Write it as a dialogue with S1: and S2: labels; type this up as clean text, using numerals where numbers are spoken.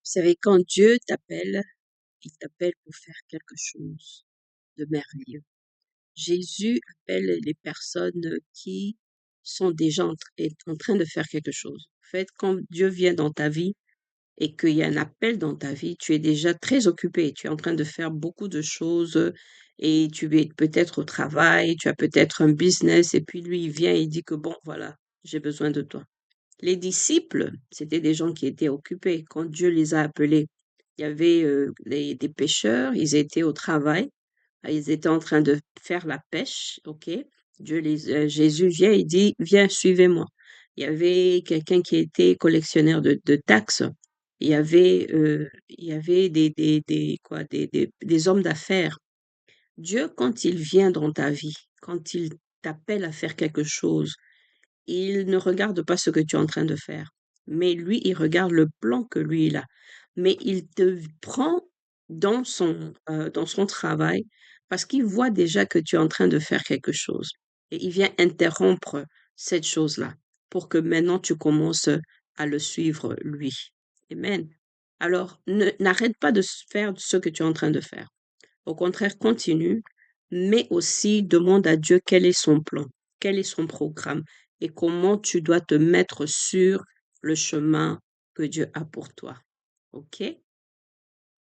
S1: Vous savez, quand Dieu t'appelle, il t'appelle pour faire quelque chose de merveilleux. Jésus appelle les personnes qui sont déjà en train de faire quelque chose. En fait, quand Dieu vient dans ta vie et qu'il y a un appel dans ta vie, tu es déjà très occupé. Tu es en train de faire beaucoup de choses et tu es peut-être au travail, tu as peut-être un business et puis lui, il vient et il dit que bon, voilà, j'ai besoin de toi. Les disciples, c'était des gens qui étaient occupés quand Dieu les a appelés. Il y avait des pêcheurs, ils étaient au travail, ils étaient en train de faire la pêche, ok? Jésus vient, il dit, viens, suivez-moi. Il y avait quelqu'un qui était collectionneur de taxes. Il y avait des hommes d'affaires. Dieu, quand il vient dans ta vie, quand il t'appelle à faire quelque chose, il ne regarde pas ce que tu es en train de faire, mais lui, il regarde le plan que lui, il a. Mais il te prend dans son travail parce qu'il voit déjà que tu es en train de faire quelque chose. Et il vient interrompre cette chose-là pour que maintenant tu commences à le suivre lui. Amen. Alors, n'arrête pas de faire ce que tu es en train de faire. Au contraire, continue, mais aussi demande à Dieu quel est son plan, quel est son programme et comment tu dois te mettre sur le chemin que Dieu a pour toi. OK?